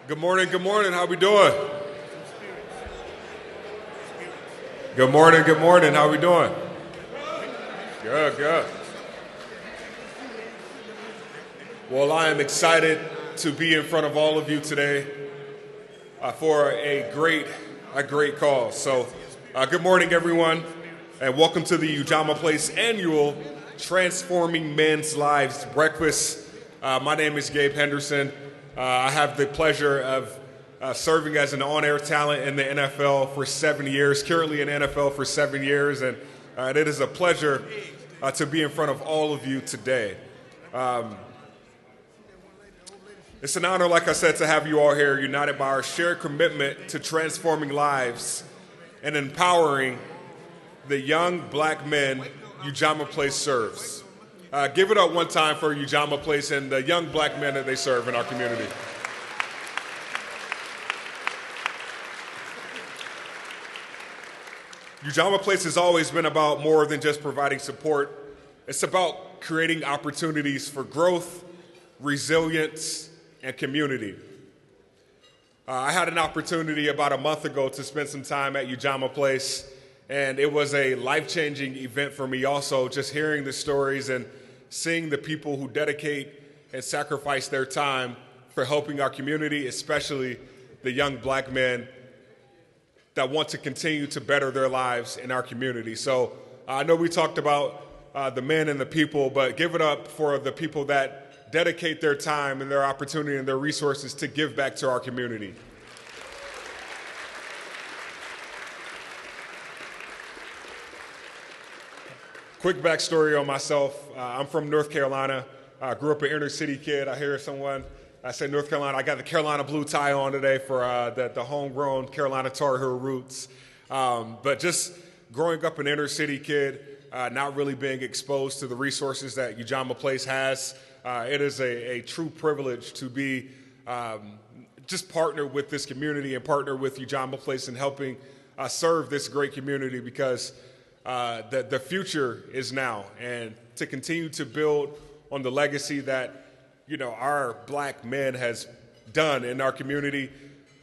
Good morning, how we doing? Good morning, how we doing? Good. Well, I am excited to be in front of all of you today for a great cause. So, good morning, everyone, and welcome to the Ujamaa Place annual Transforming Men's Lives Breakfast. My name is Gabe Henderson. I have the pleasure of serving as an on-air talent in the NFL for 7 years, currently in the NFL for 7 years, and it is a pleasure to be in front of all of you today. It's an honor, like I said, to have you all here, united by our shared commitment to transforming lives and empowering the young black men Ujamaa Place serves. Give it up one time for Ujamaa Place and the young black men that they serve in our community. Ujamaa Place has always been about more than just providing support. It's about creating opportunities for growth, resilience, and community. I had an opportunity about a month ago to spend some time at Ujamaa Place, and it was a life-changing event for me also, just hearing the stories and seeing the people who dedicate and sacrifice their time for helping our community, especially the young black men that want to continue to better their lives in our community. So I know we talked about the men and the people, but give it up for the people that dedicate their time and their opportunity and their resources to give back to our community. Quick backstory on myself. I'm from North Carolina. I grew up an inner city kid. I hear someone, I say North Carolina. I got the Carolina blue tie on today for the homegrown Carolina Tar Heel roots. But just growing up an inner city kid, not really being exposed to the resources that Ujamaa Place has, it is a true privilege to be just partner with this community and partner with Ujamaa Place in helping serve this great community because the future is now, and to continue to build on the legacy that our black men has done in our community,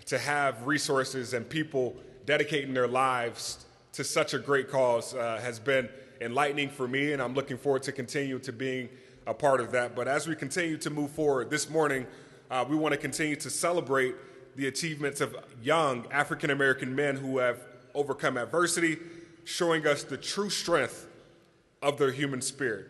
to have resources and people dedicating their lives to such a great cause has been enlightening for me, and I'm looking forward to continue to being a part of that. But as we continue to move forward this morning, we want to continue to celebrate the achievements of young African-American men who have overcome adversity, showing us the true strength of their human spirit.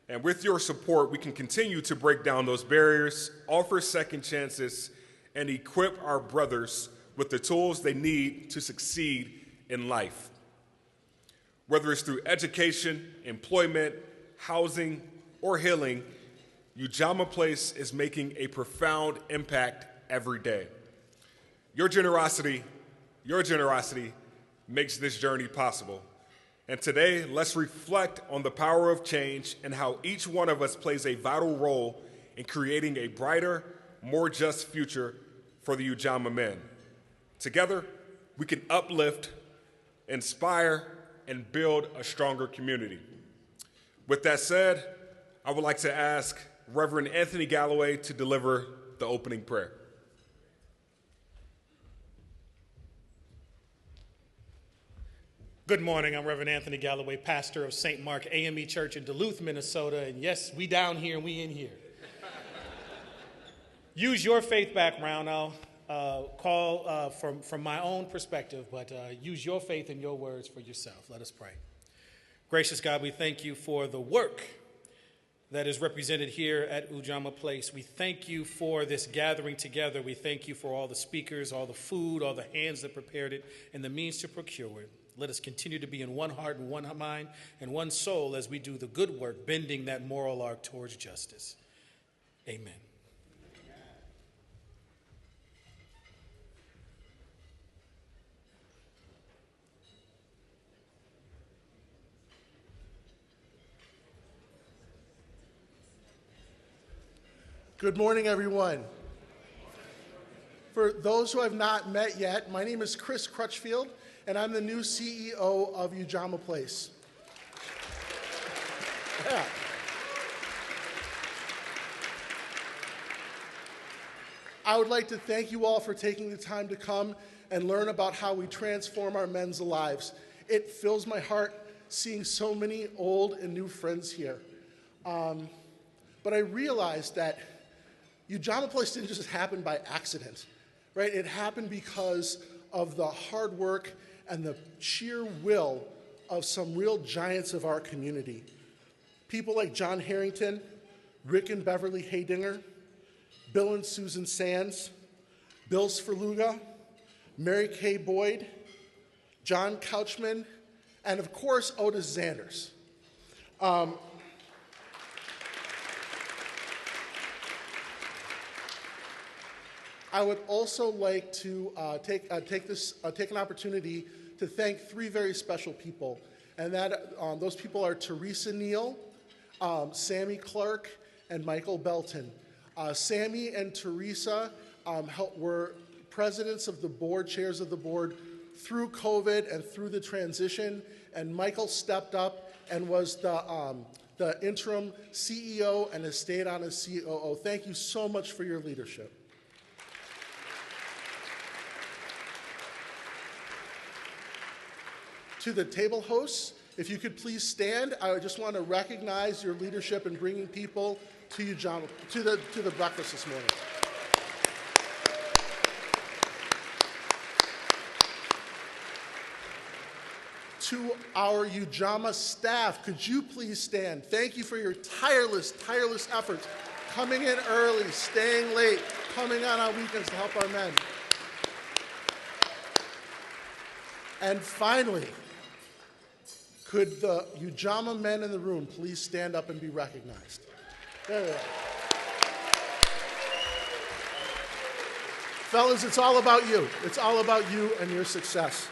And with your support, we can continue to break down those barriers, offer second chances, and equip our brothers with the tools they need to succeed in life. Whether it's through education, employment, housing, or healing, Ujamaa Place is making a profound impact every day. Your generosity makes this journey possible. And today, let's reflect on the power of change and how each one of us plays a vital role in creating a brighter, more just future for the Ujamaa men. Together, we can uplift, inspire, and build a stronger community. With that said, I would like to ask Reverend Anthony Galloway to deliver the opening prayer. Good morning, I'm Reverend Anthony Galloway, pastor of St. Mark AME Church in Duluth, Minnesota, and yes, we down here and we in here. Use your faith background. I'll call from my own perspective, but use your faith and your words for yourself. Let us pray. Gracious God, we thank you for the work that is represented here at Ujamaa Place. We thank you for this gathering together. We thank you for all the speakers, all the food, all the hands that prepared it, and the means to procure it. Let us continue to be in one heart and one mind and one soul as we do the good work, bending that moral arc towards justice. Amen. Good morning, everyone. For those who I've not met yet, my name is Chris Crutchfield, and I'm the new CEO of Ujamaa Place. Yeah. I would like to thank you all for taking the time to come and learn about how we transform our men's lives. It fills my heart seeing so many old and new friends here. But I realized that Ujamaa Place didn't just happen by accident, right? It happened because of the hard work and the sheer will of some real giants of our community. People like John Harrington, Rick and Beverly Haydinger, Bill and Susan Sands, Bill Sferluga, Mary Kay Boyd, John Couchman, and of course, Otis Zanders. I would also like to take an opportunity to thank three very special people, and that those people are Teresa Neal, Sammy Clark, and Michael Belton. Sammy and Teresa were presidents of the board, chairs of the board, through COVID and through the transition, and Michael stepped up and was the interim CEO and has stayed on as COO. Thank you so much for your leadership. To the table hosts, if you could please stand, I just want to recognize your leadership in bringing people to Ujamaa, to the breakfast this morning. To our Ujamaa staff, could you please stand? Thank you for your tireless efforts, coming in early, staying late, coming on our weekends to help our men. And finally, could the Ujamaa men in the room please stand up and be recognized? There they are. Fellas, it's all about you. It's all about you and your success.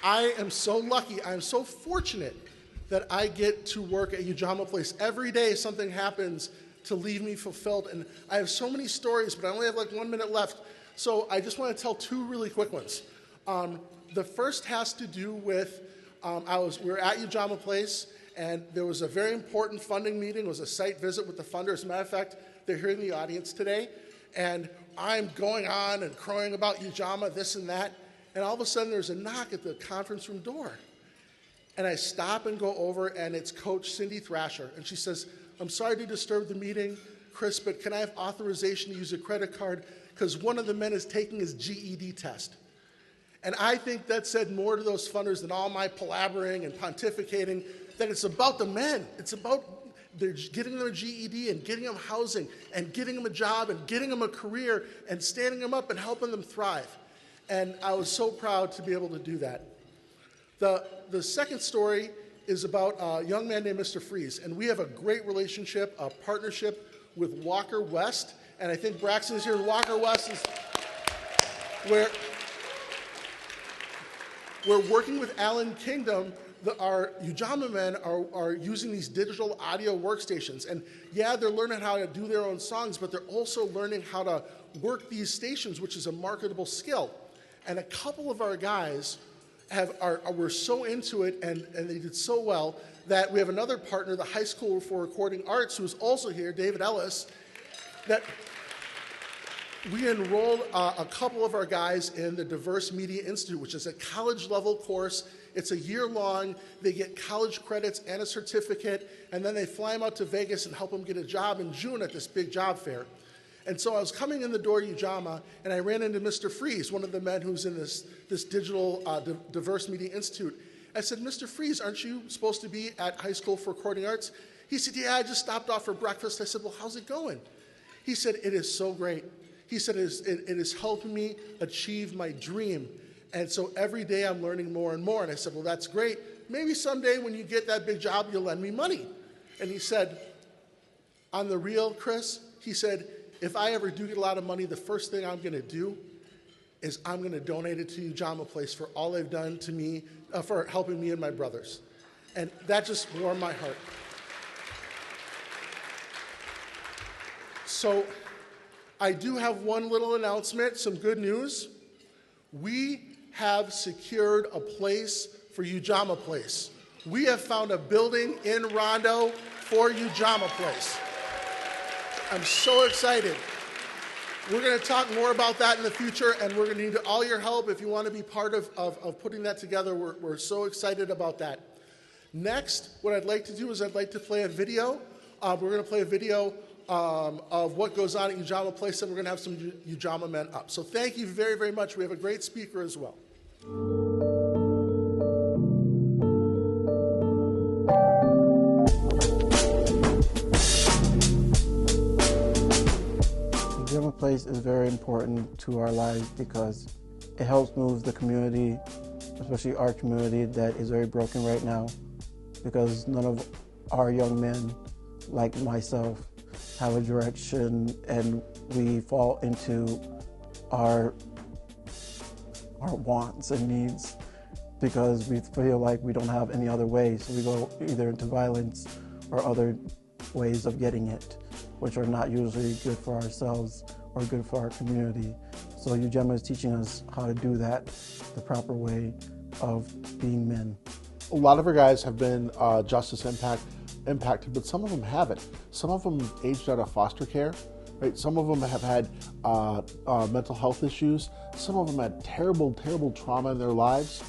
I am so lucky, I am so fortunate that I get to work at Ujamaa Place. Every day something happens to leave me fulfilled, and I have so many stories, but I only have like 1 minute left, so I just want to tell two really quick ones. The first has to do with, we were at Ujamaa Place, and there was a very important funding meeting. It was a site visit with the funder. As a matter of fact, they're here in the audience today, and I'm going on and crowing about Ujamaa, this and that, and all of a sudden there's a knock at the conference room door. And I stop and go over, and it's Coach Cindy Thrasher, and she says, "I'm sorry to disturb the meeting, Chris, but can I have authorization to use a credit card because one of the men is taking his GED test?" And I think that said more to those funders than all my palavering and pontificating, that it's about the men. It's about getting them a GED and getting them housing and getting them a job and getting them a career and standing them up and helping them thrive. And I was so proud to be able to do that. The second story is about a young man named Mr. Freeze. And we have a great relationship, a partnership with Walker West. And I think Braxton is here. Walker West is where we're working with Alan Kingdom. Our Ujamaa men are using these digital audio workstations. And yeah, they're learning how to do their own songs, but they're also learning how to work these stations, which is a marketable skill. And a couple of our guys were so into it, and they did so well, that we have another partner, the High School for Recording Arts, who's also here, David Ellis, that we enrolled a couple of our guys in the Diverse Media Institute, which is a college-level course. It's a year-long. They get college credits and a certificate, and then they fly them out to Vegas and help them get a job in June at this big job fair. And so I was coming in the door at Ujamaa, and I ran into Mr. Freeze, one of the men who's in this digital Diverse Media Institute. I said, "Mr. Freeze, aren't you supposed to be at High School for Recording Arts?" He said, "Yeah, I just stopped off for breakfast." I said, "Well, how's it going?" He said, "It is so great." He said, it is helping me achieve my dream. And so every day I'm learning more and more. And I said, "Well, that's great. Maybe someday when you get that big job, you'll lend me money." And he said, "On the real, Chris," he said, "if I ever do get a lot of money, the first thing I'm going to do is I'm going to donate it to Ujamaa Place for all they've done to me, for helping me and my brothers." And that just warmed my heart. So I do have one little announcement, some good news. We have secured a place for Ujamaa Place. We have found a building in Rondo for Ujamaa Place. I'm so excited. We're going to talk more about that in the future, and we're going to need all your help if you want to be part of putting that together. We're so excited about that. Next, what I'd like to do is I'd like to play a video. We're going to play a video of what goes on at Ujamaa Place, and we're going to have some Ujamaa men up. So thank you very, very much. We have a great speaker as well. Ujamaa Place is very important to our lives because it helps move the community, especially our community that is very broken right now, because none of our young men, like myself, have a direction, and we fall into our wants and needs because we feel like we don't have any other way, so we go either into violence or other ways of getting it, which are not usually good for ourselves or good for our community. So Ujamaa is teaching us how to do that the proper way of being men. A lot of our guys have been justice impacted, but some of them haven't. Some of them aged out of foster care, right? Some of them have had mental health issues. Some of them had terrible, terrible trauma in their lives.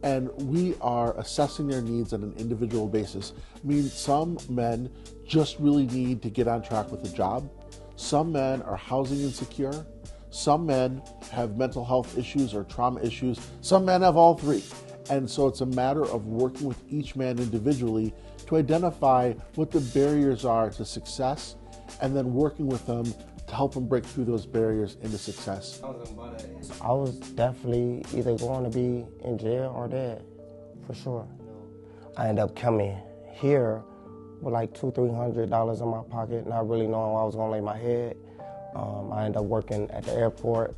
And we are assessing their needs on an individual basis. I mean, some men just really need to get on track with a job. Some men are housing insecure. Some men have mental health issues or trauma issues. Some men have all three. And so it's a matter of working with each man individually to identify what the barriers are to success, and then working with them to help them break through those barriers into success. I was definitely either going to be in jail or dead, for sure. I ended up coming here with like $200-300 in my pocket, not really knowing where I was going to lay my head. I ended up working at the airport,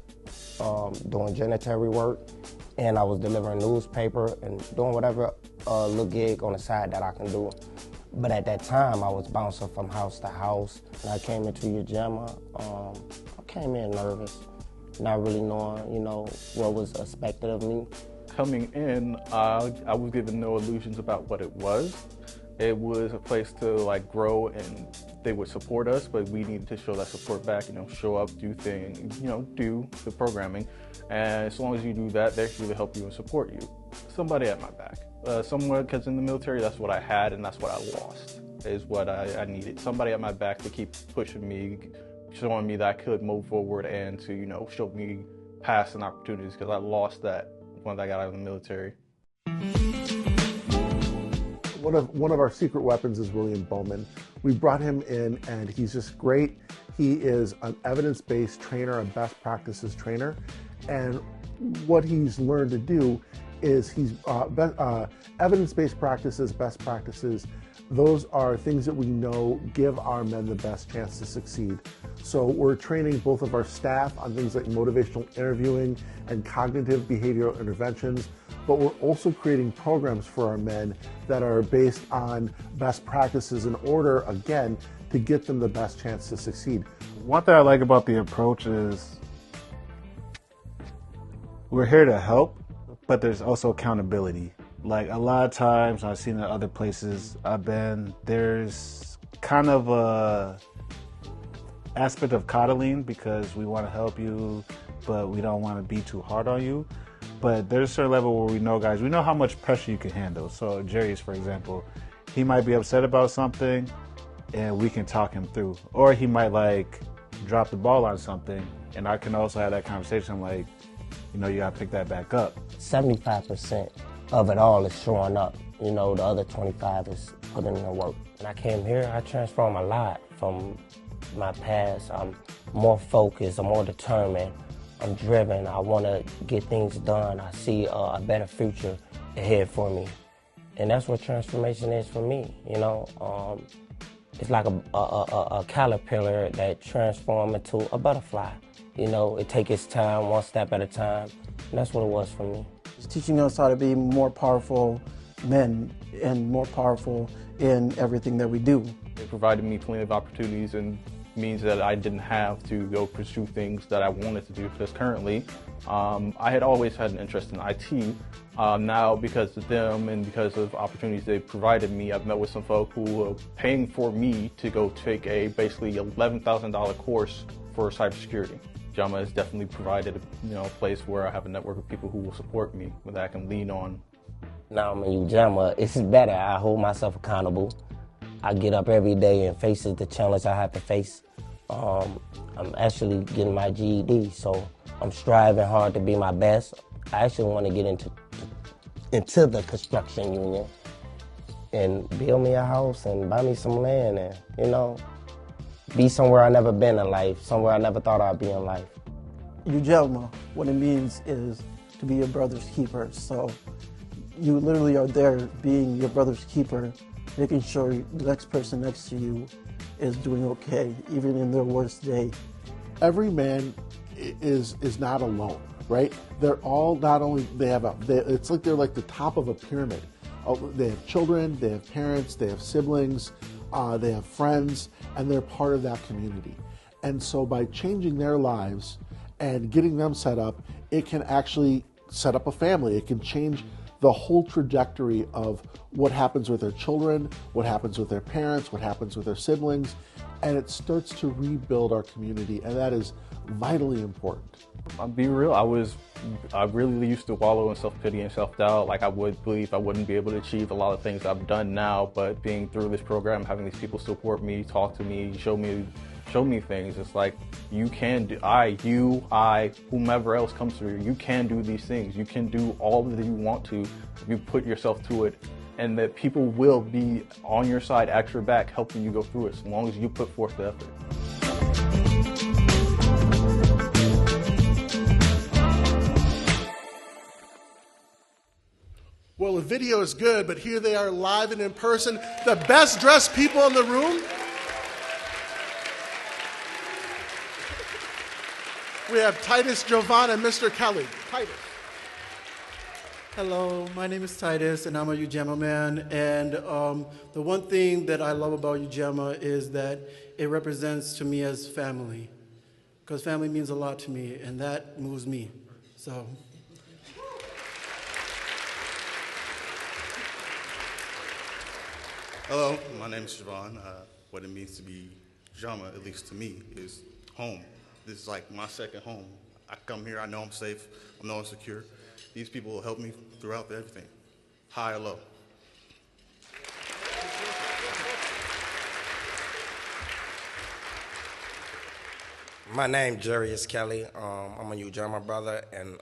doing janitary work, and I was delivering newspaper and doing whatever little gig on the side that I can do. But at that time, I was bouncing from house to house. And I came into Ujamaa. I came in nervous, not really knowing, you know, what was expected of me. Coming in, I was given no illusions about what it was. It was a place to like grow, and they would support us, but we needed to show that support back, you know, show up, do things, you know, do the programming. And as long as you do that, they're here to help you and support you. Somebody at my back. Someone, because in the military, that's what I had and that's what I lost, is what I needed. Somebody at my back to keep pushing me, showing me that I could move forward and to, you know, show me paths and opportunities, because I lost that when I got out of the military. One of our secret weapons is William Bowman. We brought him in, and he's just great. He is an evidence-based trainer, a best practices trainer, and what he's learned to do is he's evidence-based practices, best practices. Those are things that we know give our men the best chance to succeed. So we're training both of our staff on things like motivational interviewing and cognitive behavioral interventions, but we're also creating programs for our men that are based on best practices in order, again, to get them the best chance to succeed. One thing I like about the approach is we're here to help, but there's also accountability. Like a lot of times I've seen in other places I've been, there's kind of a aspect of coddling because we want to help you, but we don't want to be too hard on you. But there's a certain level where we know, guys, we know how much pressure you can handle. So Jerry's, for example, he might be upset about something and we can talk him through. Or he might like drop the ball on something and I can also have that conversation like, you know, you gotta pick that back up. 75% of it all is showing up. You know, the other 25 is putting in the work. When I came here, I transformed a lot from my past. I'm more focused, I'm more determined, I'm driven, I wanna get things done. I see a better future ahead for me. And that's what transformation is for me, you know. It's like a caterpillar that transforms into a butterfly. You know, it takes its time, one step at a time. And that's what it was for me. It's teaching us how to be more powerful men and more powerful in everything that we do. It provided me plenty of opportunities and means that I didn't have to go pursue things that I wanted to do, because currently I had always had an interest in IT. Now, because of them and because of opportunities they provided me, I've met with some folk who are paying for me to go take a basically $11,000 course for cybersecurity. Ujamaa has definitely provided a place where I have a network of people who will support me, that I can lean on. Now I'm in Ujamaa, it's better. I hold myself accountable. I get up every day and face the challenge I have to face. I'm actually getting my GED, so I'm striving hard to be my best. I actually want to get into the construction union and build me a house and buy me some land and, be somewhere I never been in life, somewhere I never thought I'd be in life. Ujamaa, what it means is to be your brother's keeper. So you literally are there being your brother's keeper, making sure the next person next to you is doing okay, even in their worst day. Every man is not alone, right? They're all not only, it's like they're like the top of a pyramid. They have children, they have parents, they have siblings, they have friends, and they're part of that community. And so by changing their lives and getting them set up, it can actually set up a family. It can change the whole trajectory of what happens with their children, what happens with their parents, what happens with their siblings, and it starts to rebuild our community, and that is vitally important. I'll be real, I really used to wallow in self-pity and self-doubt. Like, I would believe I wouldn't be able to achieve a lot of things I've done now, but being through this program, having these people support me, talk to me, show me things, it's like, you can do, whomever else comes through, you can do these things. You can do all that you want to if you put yourself to it, and that people will be on your side, at your back, helping you go through it, as long as you put forth the effort. Well, the video is good, but here they are live and in person, the best dressed people in the room. We have Titus, Jovan, and Mr. Kelly. Titus. Hello, my name is Titus, and I'm a Ujamaa man. And the one thing that I love about Ujamaa is that it represents to me as family, because family means a lot to me, and that moves me. So. Hello, my name is Siobhan. What it means to be Ujamaa, at least to me, is home. This is like my second home. I come here, I know I'm safe, I know I'm secure. These people will help me throughout everything, high or low. My name Jarius Kelly. I'm a Ujamaa brother, and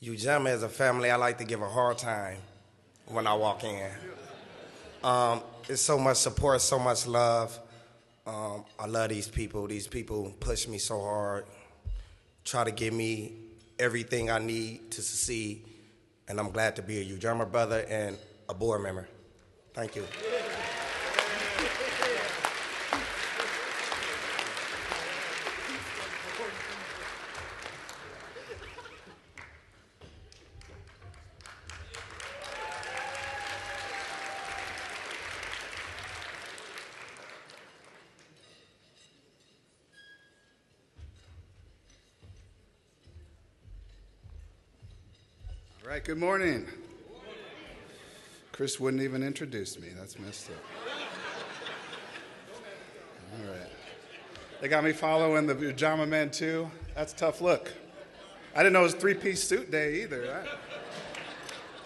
Ujamaa is a family I like to give a hard time when I walk in. It's so much support, so much love. I love these people. These people push me so hard, try to give me everything I need to succeed, and I'm glad to be a Ujamaa brother and a board member. Thank you. All right, good morning. Chris wouldn't even introduce me. That's messed up. All right. They got me following the Ujamaa men, too. That's a tough look. I didn't know it was three-piece suit day either.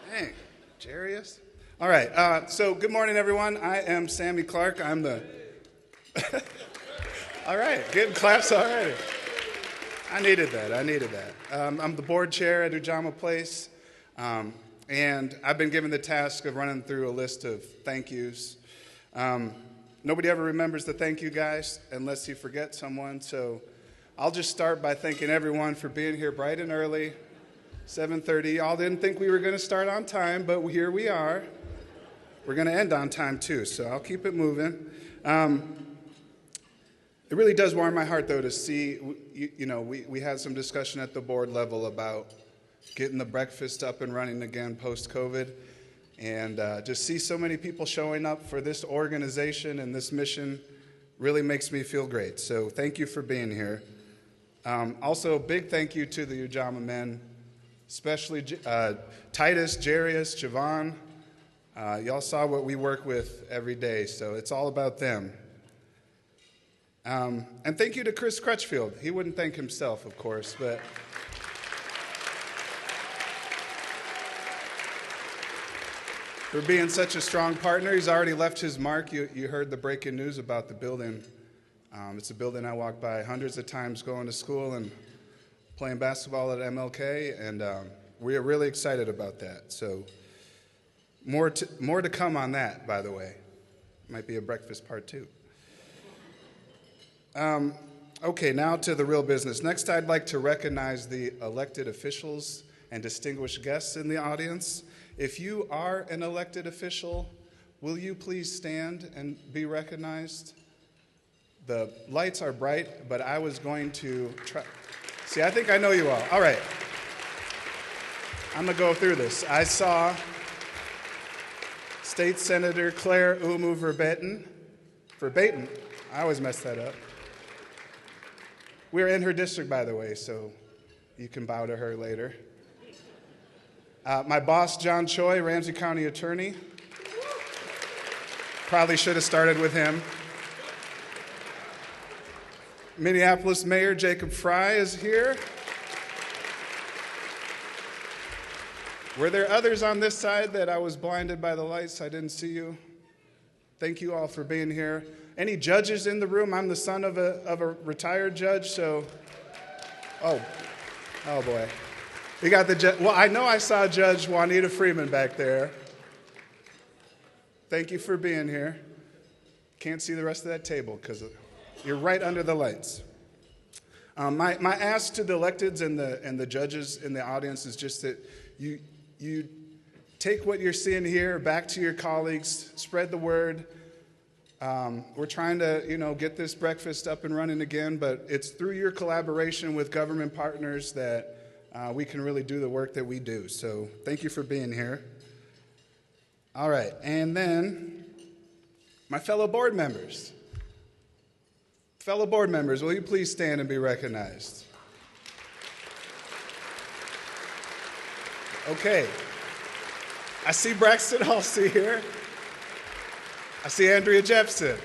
Dang, Jarius. All right, so good morning, everyone. I am Sammy Clark. I'm the... All right, getting claps already. I needed that. I'm the board chair at Ujamaa Place. And I've been given the task of running through a list of thank yous. Nobody ever remembers the thank you guys unless you forget someone. So I'll just start by thanking everyone for being here bright and early, 7:30. Y'all didn't think we were going to start on time, but here we are. We're going to end on time too, so I'll keep it moving. It really does warm my heart, though, to see, we had some discussion at the board level about getting the breakfast up and running again post-COVID, and just see so many people showing up for this organization and this mission really makes me feel great. So thank you for being here. Also, a big thank you to the Ujamaa men, especially Titus, Jarius, Jovan. Y'all saw what we work with every day, so it's all about them. And thank you to Chris Crutchfield. He wouldn't thank himself, of course, but for being such a strong partner. He's already left his mark. You heard the breaking news about the building. It's a building I walked by hundreds of times going to school and playing basketball at MLK, and we are really excited about that. So more to come on that, by the way. Might be a breakfast part 2. Okay, now to the real business. Next, I'd like to recognize the elected officials and distinguished guests in the audience. If you are an elected official, will you please stand and be recognized? The lights are bright, but I was going to try. See, I think I know you all. All right. I'm going to go through this. I saw State Senator Claire Umu Verbaeten. I always mess that up. We're in her district, by the way, so you can bow to her later. My boss, John Choi, Ramsey County Attorney. Probably should have started with him. Minneapolis Mayor Jacob Fry is here. Were there others on this side that I was blinded by the lights? I didn't see you. Thank you all for being here. Any judges in the room? I'm the son of a retired judge, so. Oh boy. We got the judge. Well, I know I saw Judge Juanita Freeman back there. Thank you for being here. Can't see the rest of that table because you're right under the lights. My ask to the electeds and the judges in the audience is just that you take what you're seeing here back to your colleagues, spread the word. We're trying to, get this breakfast up and running again, but it's through your collaboration with government partners that we can really do the work that we do. So thank you for being here. All right, and then my fellow board members. Fellow board members, will you please stand and be recognized? Okay. I see Braxton Halsey here. I see Andrea Jepson.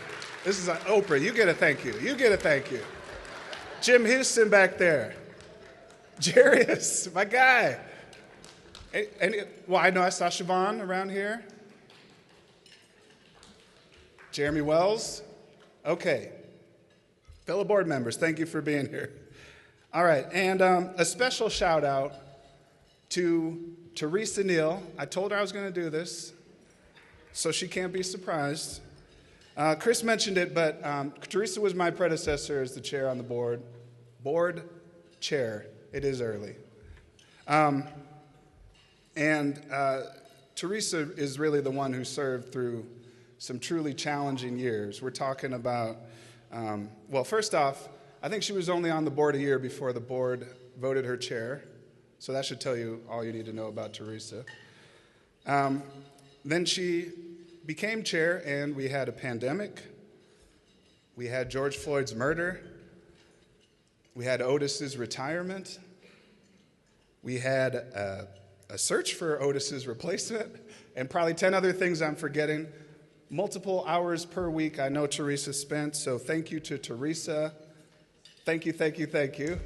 This is Oprah. You get a thank you. You get a thank you. Jim Houston back there. Jarius, my guy. I know I saw Siobhan around here. Jeremy Wells. Okay. Fellow board members, thank you for being here. All right, and a special shout out to Teresa Neal. I told her I was going to do this, so she can't be surprised. Chris mentioned it, but Teresa was my predecessor as the chair on the board. Board chair. It is early. And Teresa is really the one who served through some truly challenging years. We're talking about, first off, I think she was only on the board a year before the board voted her chair. So that should tell you all you need to know about Teresa. Then she became chair, and we had a pandemic. We had George Floyd's murder. We had Otis's retirement. We had a search for Otis's replacement, and probably 10 other things I'm forgetting. Multiple hours per week I know Teresa spent, so thank you to Teresa. Thank you, thank you, thank you.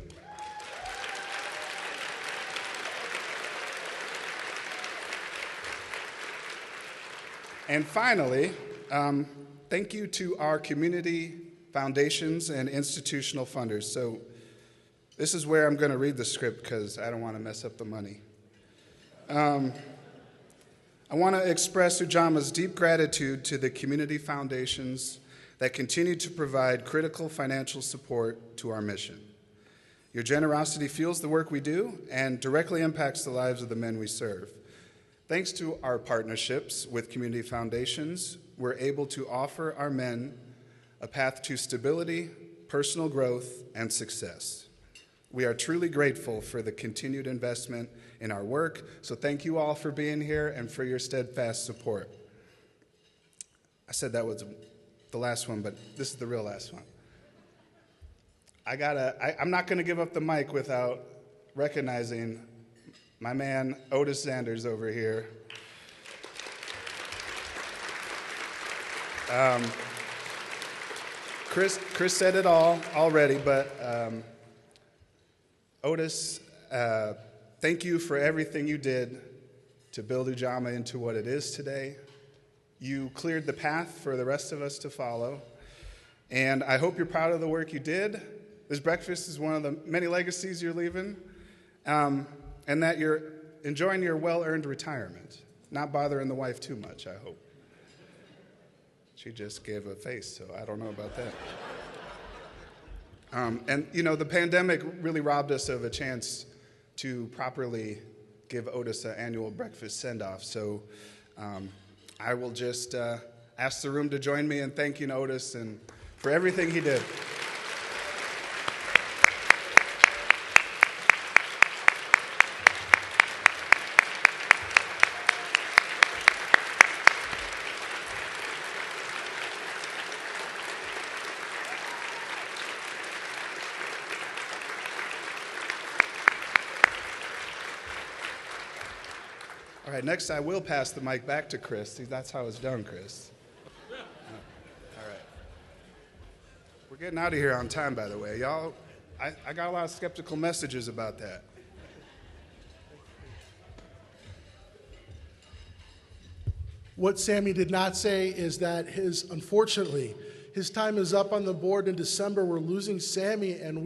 And finally, thank you to our community foundations and institutional funders. So this is where I'm going to read the script because I don't want to mess up the money. I want to express Ujama's deep gratitude to the community foundations that continue to provide critical financial support to our mission. Your generosity fuels the work we do and directly impacts the lives of the men we serve. Thanks to our partnerships with community foundations, we're able to offer our men a path to stability, personal growth, and success. We are truly grateful for the continued investment in our work, so thank you all for being here and for your steadfast support. I said that was the last one, but this is the real last one. I'm not going to give up the mic without recognizing my man Otis Sanders over here. Chris said it all already, but Otis, thank you for everything you did to build Ujamaa into what it is today. You cleared the path for the rest of us to follow, and I hope you're proud of the work you did. This breakfast is one of the many legacies you're leaving, and that you're enjoying your well-earned retirement, not bothering the wife too much, I hope. She just gave a face, so I don't know about that. And, you know, the pandemic really robbed us of a chance to properly give Otis an annual breakfast send-off. So I will just ask the room to join me in thanking Otis and for everything he did. All right, next I will pass the mic back to Chris. See, that's how it's done, Chris. All right. We're getting out of here on time, by the way. Y'all, I got a lot of skeptical messages about that. What Sammy did not say is that unfortunately, his time is up on the board in December. We're losing Sammy, and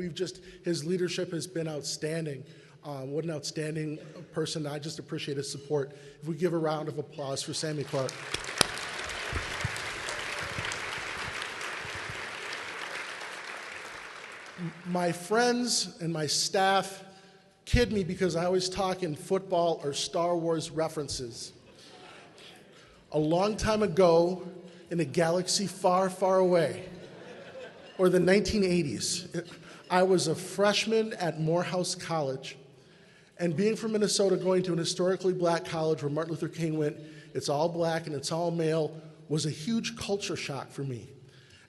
his leadership has been outstanding. What an outstanding person. I just appreciate his support. If we give a round of applause for Sammy Clark. My friends and my staff kid me because I always talk in football or Star Wars references. A long time ago, in a galaxy far, far away, or the 1980s, I was a freshman at Morehouse College. And being from Minnesota, going to an historically black college where Martin Luther King went, it's all black and it's all male, was a huge culture shock for me.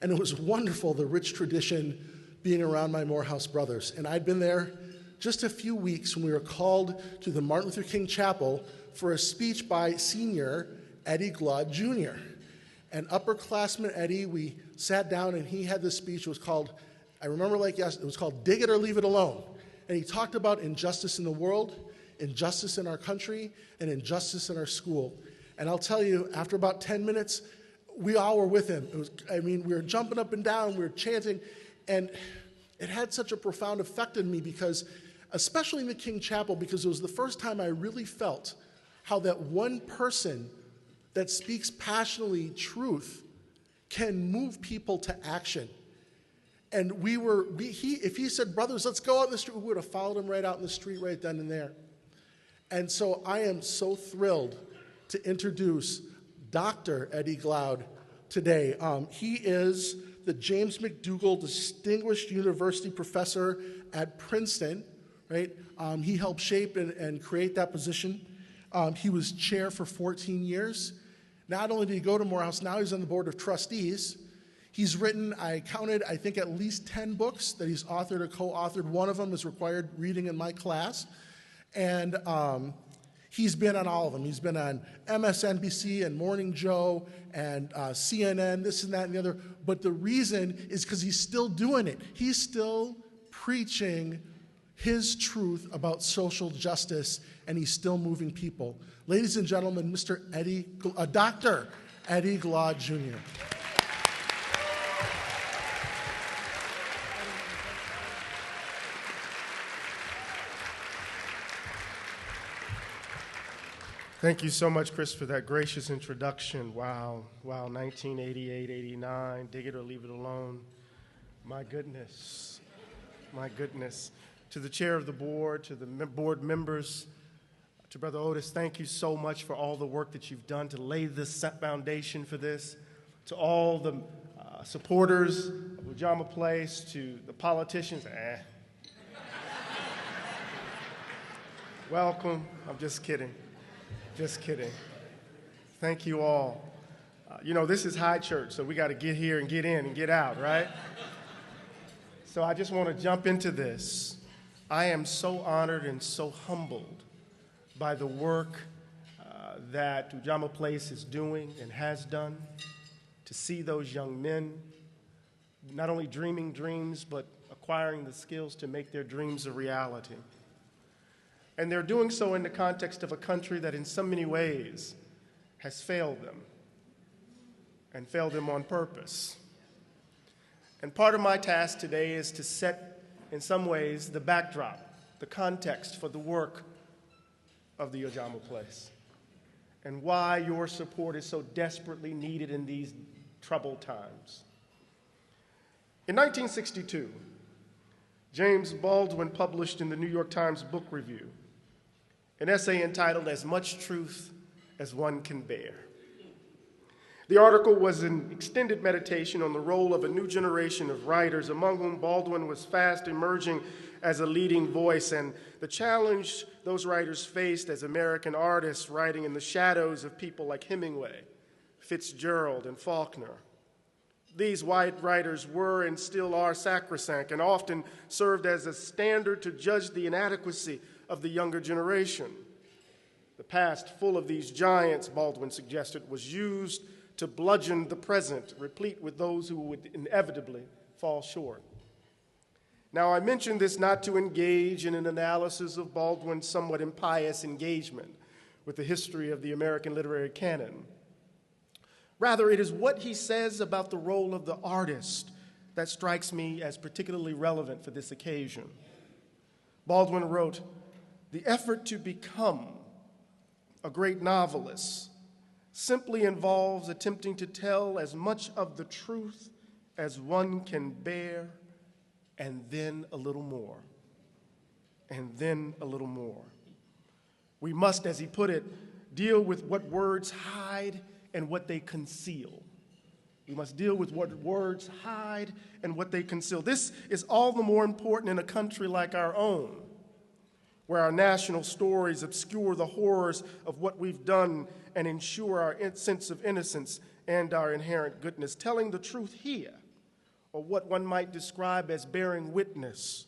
And it was wonderful, the rich tradition being around my Morehouse brothers. And I'd been there just a few weeks when we were called to the Martin Luther King Chapel for a speech by senior Eddie Glaude Jr. And upperclassman Eddie, we sat down and he had this speech. It was called, I remember like yesterday, it was called Dig It or Leave It Alone. And he talked about injustice in the world, injustice in our country, and injustice in our school. And I'll tell you, after about 10 minutes, we all were with him. We were jumping up and down, we were chanting, and it had such a profound effect on me because, especially in the King Chapel, because it was the first time I really felt how that one person that speaks passionately truth can move people to action. And if he said, brothers, let's go out in the street, we would have followed him right out in the street right then and there. And so I am so thrilled to introduce Dr. Eddie Glaude today. He is the James McDougall Distinguished University Professor at Princeton, right? He helped shape and create that position. He was chair for 14 years. Not only did he go to Morehouse, now he's on the board of trustees. He's written, I counted, I think at least 10 books that he's authored or co-authored. One of them is required reading in my class. And he's been on all of them. He's been on MSNBC and Morning Joe and CNN, this and that and the other. But the reason is because he's still doing it. He's still preaching his truth about social justice, and he's still moving people. Ladies and gentlemen, Dr. Eddie Glaude Jr. Thank you so much, Chris, for that gracious introduction. Wow, 1988, 89, dig it or leave it alone. My goodness. To the chair of the board, to the board members, to Brother Otis, thank you so much for all the work that you've done to lay this foundation for this. To all the supporters of Ujamaa Place, to the politicians, welcome. I'm just kidding. Thank you all. This is high church, so we got to get here and get in and get out, right? So I just want to jump into this. I am so honored and so humbled by the work that Ujamaa Place is doing and has done, to see those young men not only dreaming dreams, but acquiring the skills to make their dreams a reality. And they're doing so in the context of a country that in so many ways has failed them, and failed them on purpose. And part of my task today is to set, in some ways, the backdrop, the context for the work of the Ujamaa Place, and why your support is so desperately needed in these troubled times. In 1962, James Baldwin published in the New York Times Book Review an essay entitled "As Much Truth as One Can Bear." The article was an extended meditation on the role of a new generation of writers, among whom Baldwin was fast emerging as a leading voice, and the challenge those writers faced as American artists writing in the shadows of people like Hemingway, Fitzgerald, and Faulkner. These white writers were and still are sacrosanct and often served as a standard to judge the inadequacy of the younger generation. The past, full of these giants, Baldwin suggested, was used to bludgeon the present, replete with those who would inevitably fall short. Now, I mention this not to engage in an analysis of Baldwin's somewhat impious engagement with the history of the American literary canon. Rather, it is what he says about the role of the artist that strikes me as particularly relevant for this occasion. Baldwin wrote, "The effort to become a great novelist simply involves attempting to tell as much of the truth as one can bear, and then a little more, and then a little more. We must, as he put it, deal with what words hide and what they conceal. We must deal with what words hide and what they conceal. This is all the more important in a country like our own, where our national stories obscure the horrors of what we've done and ensure our sense of innocence and our inherent goodness. Telling the truth here, or what one might describe as bearing witness,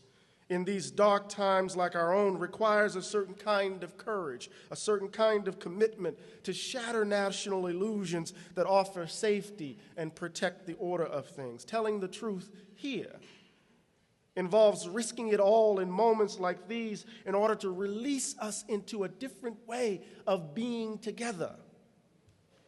in these dark times like our own, requires a certain kind of courage, a certain kind of commitment to shatter national illusions that offer safety and protect the order of things. Telling the truth here involves risking it all in moments like these in order to release us into a different way of being together.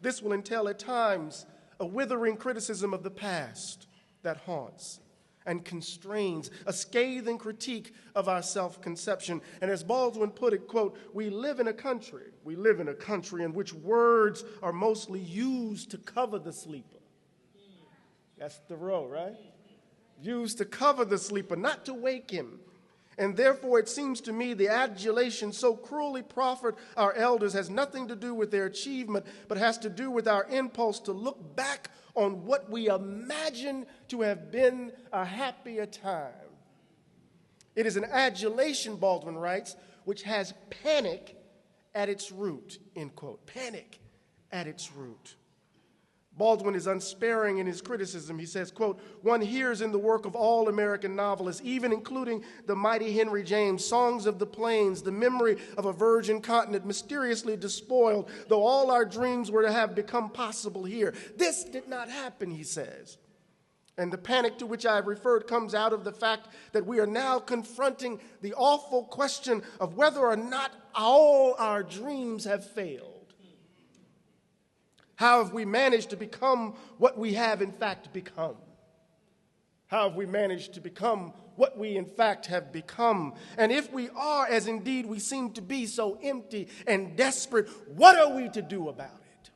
This will entail at times a withering criticism of the past that haunts and constrains, a scathing critique of our self-conception. And as Baldwin put it, quote, we live in a country in which words are mostly used to cover the sleeper. That's Thoreau, right? Used to cover the sleeper, not to wake him. And therefore, it seems to me the adulation so cruelly proffered our elders has nothing to do with their achievement, but has to do with our impulse to look back on what we imagine to have been a happier time. It is an adulation, Baldwin writes, which has panic at its root, end quote. Panic at its root. Baldwin is unsparing in his criticism. He says, quote, one hears in the work of all American novelists, even including the mighty Henry James, songs of the plains, the memory of a virgin continent mysteriously despoiled, though all our dreams were to have become possible here. This did not happen, he says. And the panic to which I have referred comes out of the fact that we are now confronting the awful question of whether or not all our dreams have failed. How have we managed to become what we have in fact become? How have we managed to become what we in fact have become? And if we are, as indeed we seem to be, so empty and desperate, what are we to do about it?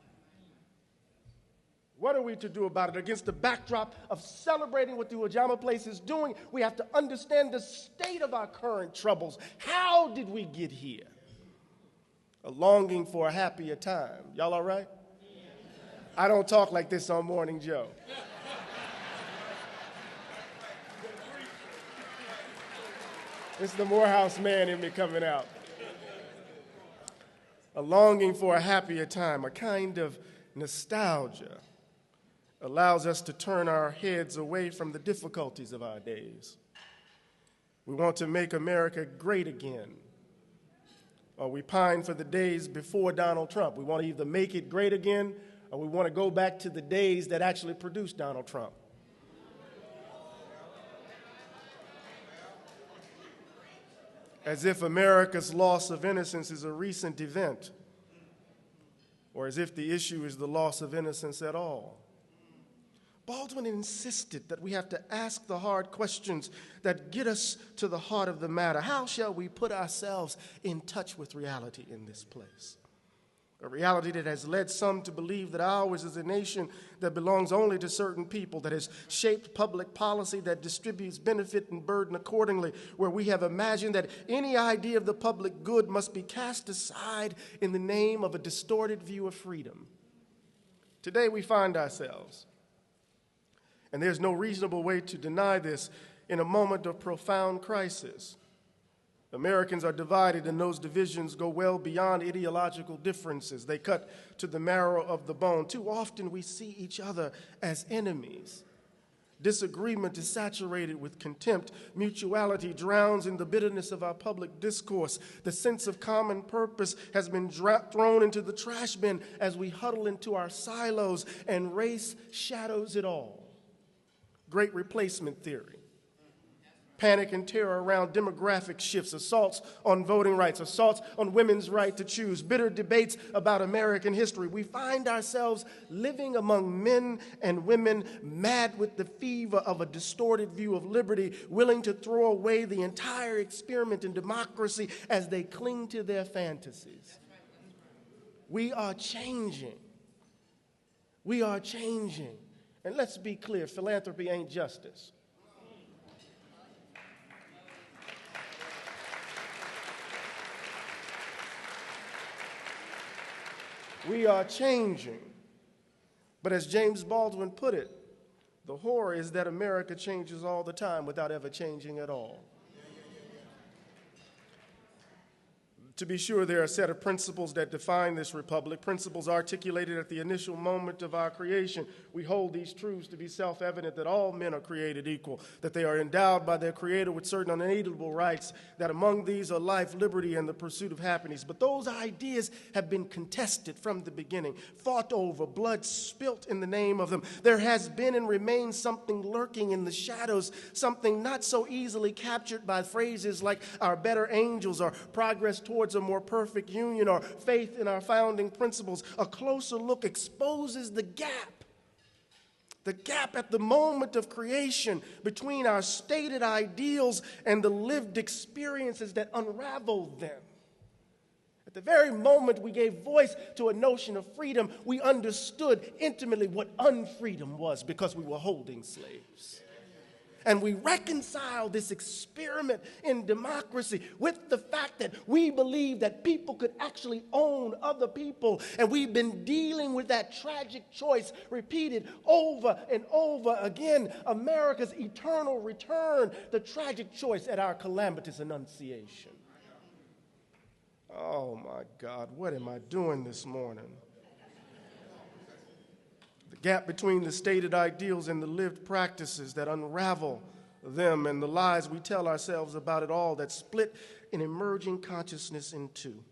What are we to do about it? Against the backdrop of celebrating what the Ujamaa Place is doing, we have to understand the state of our current troubles. How did we get here? A longing for a happier time. Y'all all right? I don't talk like this on Morning Joe. It's the Morehouse man in me coming out. A longing for a happier time, a kind of nostalgia, allows us to turn our heads away from the difficulties of our days. We want to make America great again. Or we pine for the days before Donald Trump. We want to either make it great again, or we want to go back to the days that actually produced Donald Trump. as if America's loss of innocence is a recent event, or as if the issue is the loss of innocence at all. Baldwin insisted that we have to ask the hard questions that get us to the heart of the matter. How shall we put ourselves in touch with reality in this place? A reality that has led some to believe that ours is a nation that belongs only to certain people, that has shaped public policy that distributes benefit and burden accordingly, where we have imagined that any idea of the public good must be cast aside in the name of a distorted view of freedom. Today we find ourselves, and there's no reasonable way to deny this, in a moment of profound crisis. Americans are divided, and those divisions go well beyond ideological differences. They cut to the marrow of the bone. Too often we see each other as enemies. Disagreement is saturated with contempt. Mutuality drowns in the bitterness of our public discourse. The sense of common purpose has been thrown into the trash bin as we huddle into our silos, and race shadows it all. Great replacement theory. Panic and terror around demographic shifts, assaults on voting rights, assaults on women's right to choose, bitter debates about American history. We find ourselves living among men and women mad with the fever of a distorted view of liberty, willing to throw away the entire experiment in democracy as they cling to their fantasies. We are changing. We are changing. And let's be clear, philanthropy ain't justice. We are changing. But as James Baldwin put it, the horror is that America changes all the time without ever changing at all. To be sure, there are a set of principles that define this republic, principles articulated at the initial moment of our creation. We hold these truths to be self-evident, that all men are created equal, that they are endowed by their Creator with certain unalienable rights, that among these are life, liberty, and the pursuit of happiness. But those ideas have been contested from the beginning, fought over, blood spilt in the name of them. There has been and remains something lurking in the shadows, something not so easily captured by phrases like our better angels or progress towards a more perfect union or faith in our founding principles. A closer look exposes the gap at the moment of creation between our stated ideals and the lived experiences that unravel them. At the very moment we gave voice to a notion of freedom, we understood intimately what unfreedom was, because we were holding slaves. And we reconcile this experiment in democracy with the fact that we believe that people could actually own other people. And we've been dealing with that tragic choice repeated over and over again. America's eternal return, the tragic choice at our calamitous annunciation. Oh my God, what am I doing this morning? The gap between the stated ideals and the lived practices that unravel them, and the lies we tell ourselves about it all that split an emerging consciousness in two.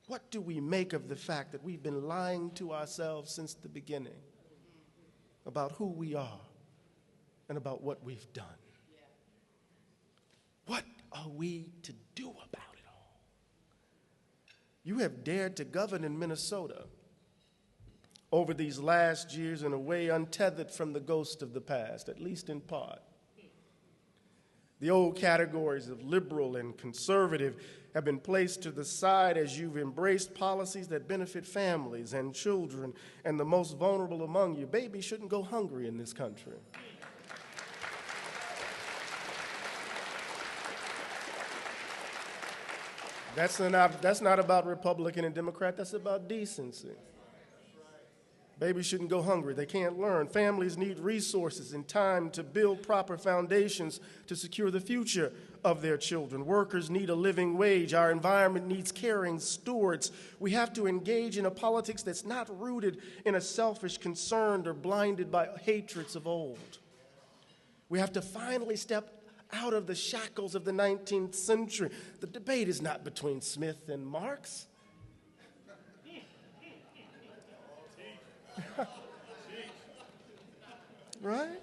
What do we make of the fact that we've been lying to ourselves since the beginning about who we are and about what we've done? What are we to do about it all? You have dared to govern in Minnesota over these last years in a way untethered from the ghost of the past, at least in part. The old categories of liberal and conservative have been placed to the side as you've embraced policies that benefit families and children and the most vulnerable among you. Babies shouldn't go hungry in this country. That's not about Republican and Democrat. That's about decency. Babies shouldn't go hungry. They can't learn. Families need resources and time to build proper foundations to secure the future of their children. Workers need a living wage. Our environment needs caring stewards. We have to engage in a politics that's not rooted in a selfish concern or blinded by hatreds of old. We have to finally step out of the shackles of the 19th century. The debate is not between Smith and Marx. Right?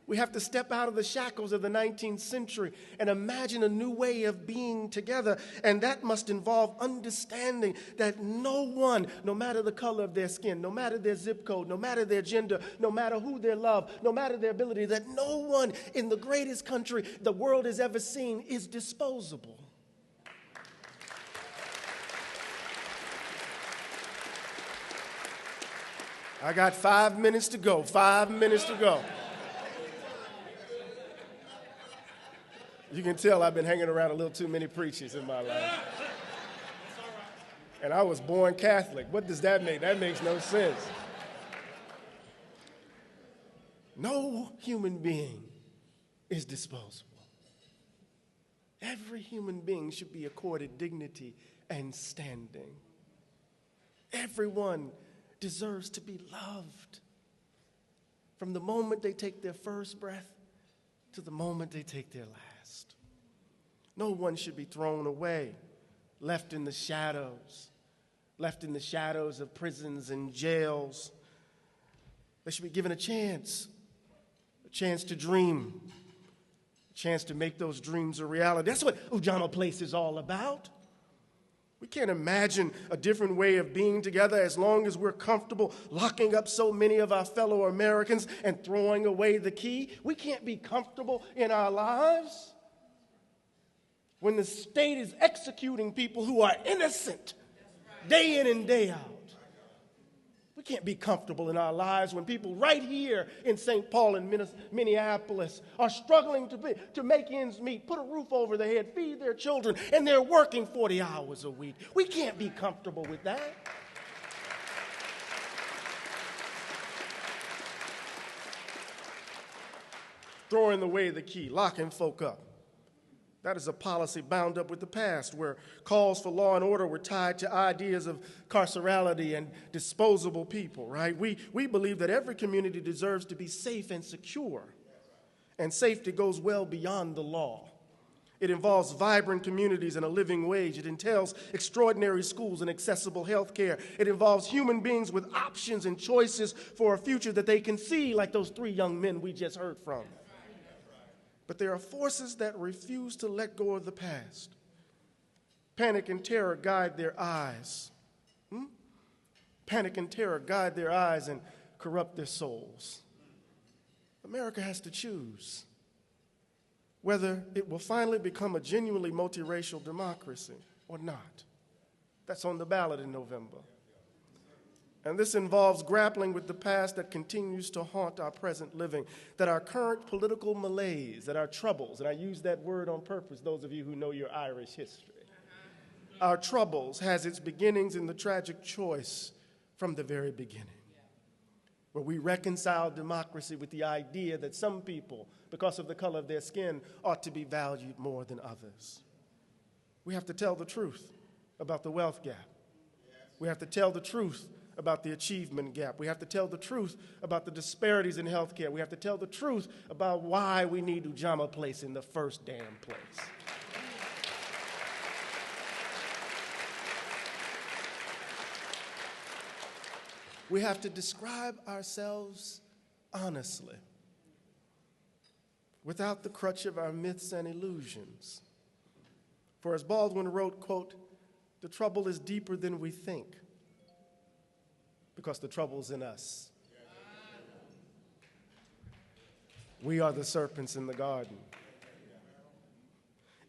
We have to step out of the shackles of the 19th century and imagine a new way of being together. And that must involve understanding that no one, no matter the color of their skin, no matter their zip code, no matter their gender, no matter who they love, no matter their ability, that no one in the greatest country the world has ever seen is disposable. I got 5 minutes to go. 5 minutes to go. You can tell I've been hanging around a little too many preachers in my life. And I was born Catholic. What does that mean? That makes no sense. No human being is disposable. Every human being should be accorded dignity and standing. Everyone deserves to be loved from the moment they take their first breath to the moment they take their last. No one should be thrown away, left in the shadows of prisons and jails. They should be given a chance to dream, a chance to make those dreams a reality. That's what Ujamaa Place is all about. We can't imagine a different way of being together as long as we're comfortable locking up so many of our fellow Americans and throwing away the key. We can't be comfortable in our lives when the state is executing people who are innocent day in and day out. We can't be comfortable in our lives when people right here in St. Paul and Minneapolis are struggling to make ends meet, put a roof over their head, feed their children, and they're working 40 hours a week. We can't be comfortable with that. Throwing away the key, locking folk up. That is a policy bound up with the past, where calls for law and order were tied to ideas of carcerality and disposable people, right? We believe that every community deserves to be safe and secure, and safety goes well beyond the law. It involves vibrant communities and a living wage. It entails extraordinary schools and accessible health care. It involves human beings with options and choices for a future that they can see, like those 3 young men we just heard from. But there are forces that refuse to let go of the past. Panic and terror guide their eyes. Panic and terror guide their eyes and corrupt their souls. America has to choose whether it will finally become a genuinely multiracial democracy or not. That's on the ballot in November. And this involves grappling with the past that continues to haunt our present living, that our current political malaise, that our troubles, and I use that word on purpose, those of you who know your Irish history, our troubles has its beginnings in the tragic choice from the very beginning, where we reconcile democracy with the idea that some people, because of the color of their skin, ought to be valued more than others. We have to tell the truth about the wealth gap. We have to tell the truth about the achievement gap. We have to tell the truth about the disparities in healthcare. We have to tell the truth about why we need Ujamaa Place in the first damn place. We have to describe ourselves honestly, without the crutch of our myths and illusions. For as Baldwin wrote, quote, "The trouble is deeper than we think, because the trouble's in us. We are the serpents in the garden.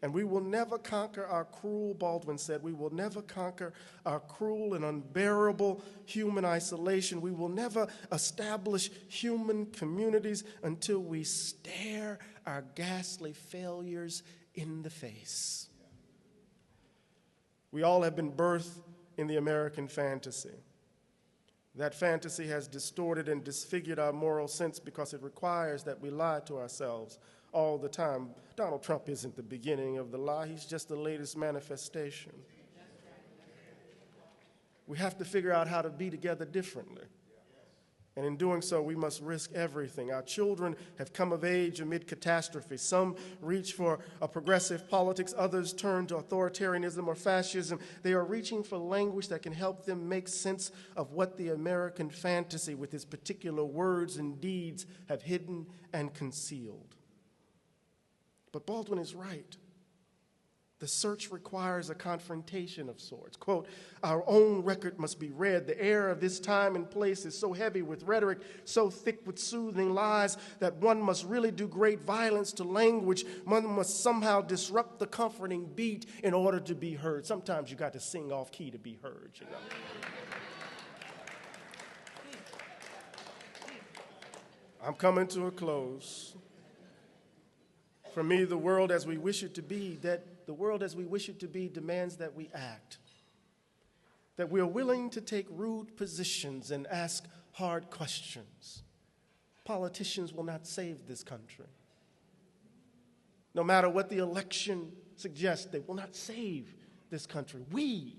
And we will never conquer our cruel," Baldwin said, "we will never conquer our cruel and unbearable human isolation. We will never establish human communities until we stare our ghastly failures in the face." We all have been birthed in the American fantasy. That fantasy has distorted and disfigured our moral sense because it requires that we lie to ourselves all the time. Donald Trump isn't the beginning of the lie. He's just the latest manifestation. We have to figure out how to be together differently And in doing so, we must risk everything. Our children have come of age amid catastrophe. Some reach for a progressive politics. Others turn to authoritarianism or fascism. They are reaching for language that can help them make sense of what the American fantasy, with its particular words and deeds, have hidden and concealed. But Baldwin is right. The search requires a confrontation of sorts. Quote, our own record must be read. The air of this time and place is so heavy with rhetoric, so thick with soothing lies, that one must really do great violence to language. One must somehow disrupt the comforting beat in order to be heard. Sometimes you got to sing off key to be heard, you know. I'm coming to a close. For me, the world as we wish it to be, demands that we act, that we are willing to take rude positions and ask hard questions. Politicians will not save this country. No matter what the election suggests, they will not save this country. We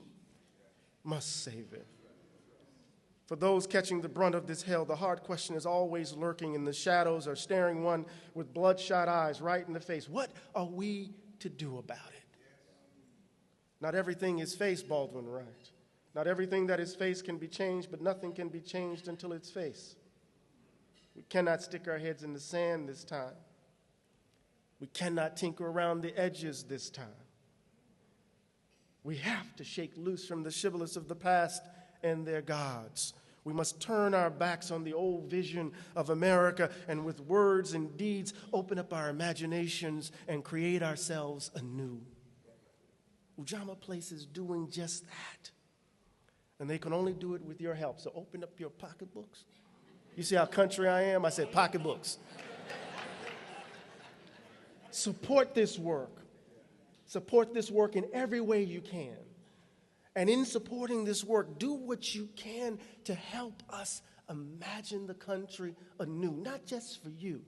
must save it. For those catching the brunt of this hell, the hard question is always lurking in the shadows or staring one with bloodshot eyes right in the face. What are we to do about it? Not everything is faced, Baldwin writes. Not everything that is faced can be changed, but nothing can be changed until it's faced. We cannot stick our heads in the sand this time. We cannot tinker around the edges this time. We have to shake loose from the shibboleths of the past and their gods. We must turn our backs on the old vision of America and with words and deeds open up our imaginations and create ourselves anew. Ujamaa Place is doing just that. And they can only do it with your help. So open up your pocketbooks. You see how country I am? I said pocketbooks. Support this work. Support this work in every way you can. And in supporting this work, do what you can to help us imagine the country anew, not just for you,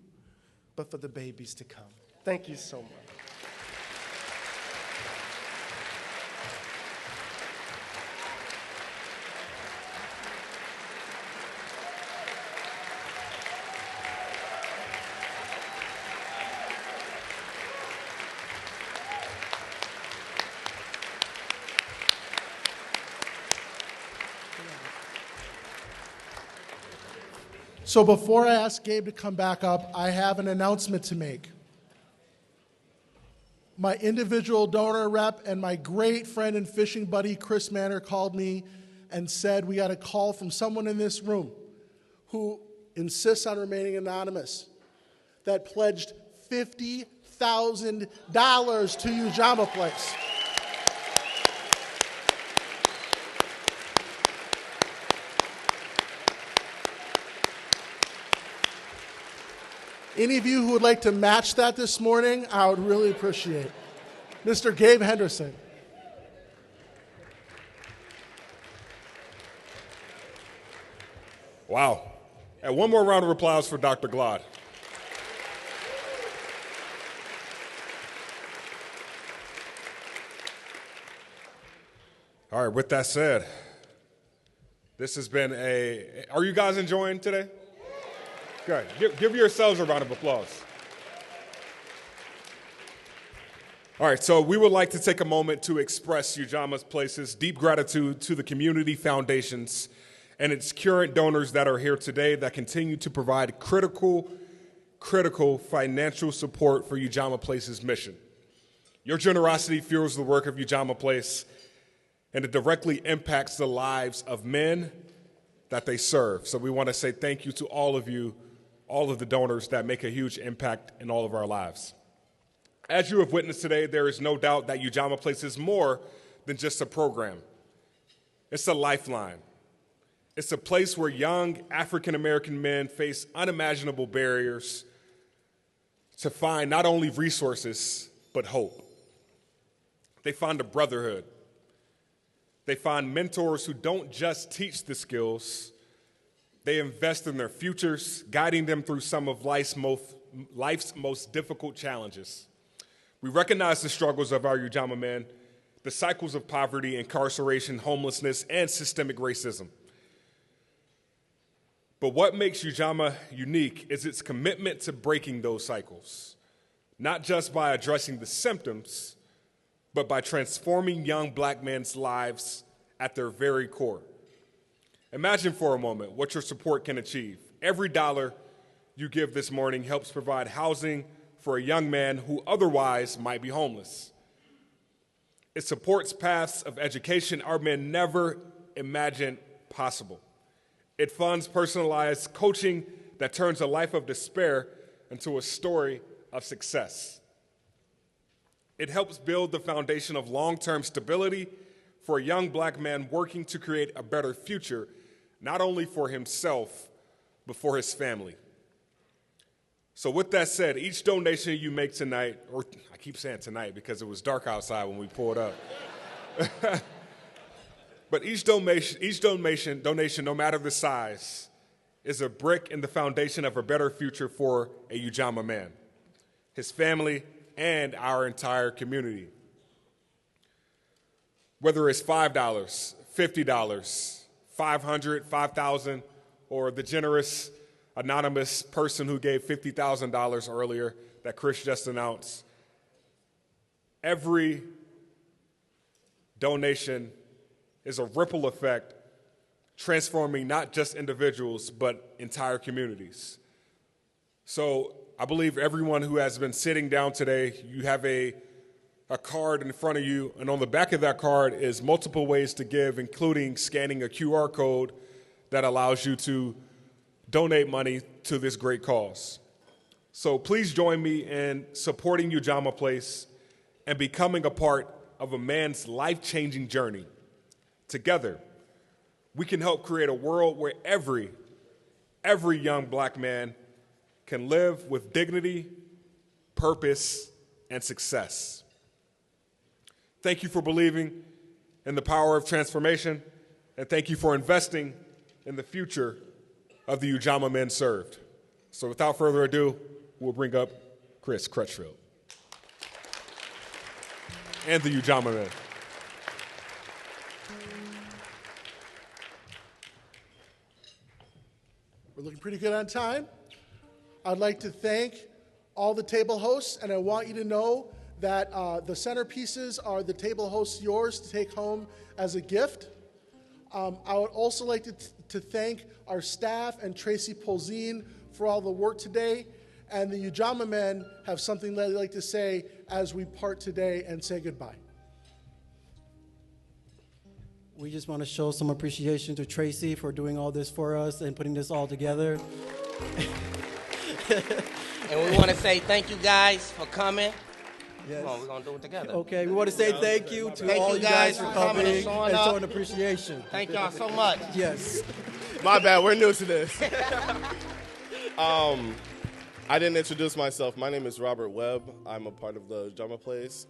but for the babies to come. Thank you so much. So before I ask Gabe to come back up, I have an announcement to make. My individual donor rep and my great friend and fishing buddy, Chris Manor, called me and said we got a call from someone in this room who insists on remaining anonymous that pledged $50,000 to Ujamaa Place. Any of you who would like to match that this morning, I would really appreciate it. Mr. Gabe Henderson. Wow. And one more round of applause for Dr. Glaude. All right, with that said, this has been are you guys enjoying today? Good. Give yourselves a round of applause. All right, so we would like to take a moment to express Ujamaa Place's deep gratitude to the community foundations and its current donors that are here today that continue to provide critical financial support for Ujamaa Place's mission. Your generosity fuels the work of Ujamaa Place, and it directly impacts the lives of men that they serve. So we want to say thank you to all of you, all of the donors that make a huge impact in all of our lives. As you have witnessed today, there is no doubt that Ujamaa Place is more than just a program. It's a lifeline. It's a place where young African-American men face unimaginable barriers to find not only resources, but hope. They find a brotherhood. They find mentors who don't just teach the skills, they invest in their futures, guiding them through some of life's most difficult challenges. We recognize the struggles of our Ujamaa men, the cycles of poverty, incarceration, homelessness, and systemic racism. But what makes Ujamaa unique is its commitment to breaking those cycles, not just by addressing the symptoms, but by transforming young black men's lives at their very core. Imagine for a moment what your support can achieve. Every dollar you give this morning helps provide housing for a young man who otherwise might be homeless. It supports paths of education our men never imagined possible. It funds personalized coaching that turns a life of despair into a story of success. It helps build the foundation of long-term stability for a young black man working to create a better future, not only for himself, but for his family. So with that said, each donation you make tonight, or I keep saying tonight because it was dark outside when we pulled up, but each donation, no matter the size, is a brick in the foundation of a better future for a Ujamaa man, his family, and our entire community. Whether it's $5, $50, $500, $5,000, or the generous anonymous person who gave $50,000 earlier that Chris just announced, every donation is a ripple effect transforming not just individuals, but entire communities. So I believe everyone who has been sitting down today, you have a card in front of you, and on the back of that card is multiple ways to give, including scanning a QR code that allows you to donate money to this great cause. So please join me in supporting Ujamaa Place and becoming a part of a man's life-changing journey. Together, we can help create a world where every young black man can live with dignity, purpose, and success. Thank you for believing in the power of transformation, and thank you for investing in the future of the Ujamaa men served. So without further ado, we'll bring up Chris Crutchfield and the Ujamaa men. We're looking pretty good on time. I'd like to thank all the table hosts, and I want you to know that the centerpieces are the table hosts yours to take home as a gift. I would also like to thank our staff and Tracy Polzine for all the work today. And the Ujamaa men have something they'd like to say as we part today and say goodbye. We just want to show some appreciation to Tracy for doing all this for us and putting this all together. And we want to say thank you guys for coming. Yes. Come on, we're going to do it together. Okay, we want to say thank you to all you guys for coming and showing appreciation. Thank y'all so much. Yes. My bad, we're new to this. I didn't introduce myself. My name is Robert Webb. I'm a part of the Ujamaa Place.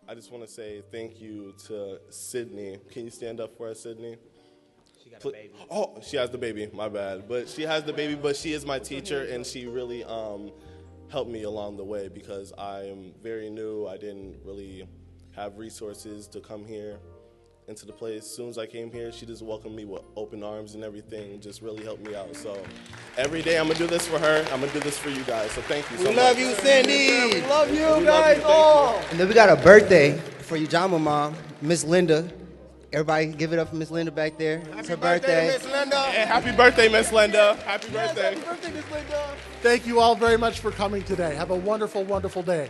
I just want to say thank you to Sydney. Can you stand up for us, Sydney? She got a baby. Oh, she has the baby. My bad. But she has the baby, but she is my teacher, and she really helped me along the way because I am very new. I didn't really have resources to come here into the place. As soon as I came here, she just welcomed me with open arms and everything, and just really helped me out. So every day I'm going to do this for her. I'm going to do this for you guys. So thank you so much. We love you, Cindy. We love you guys all. And then we got a birthday for Ujamaa mom, Miss Linda. Everybody give it up for Miss Linda back there. It's her birthday. Miss Linda. And happy birthday, Miss Linda. Happy birthday. Happy birthday, Miss Linda. Thank you all very much for coming today. Have a wonderful, wonderful day.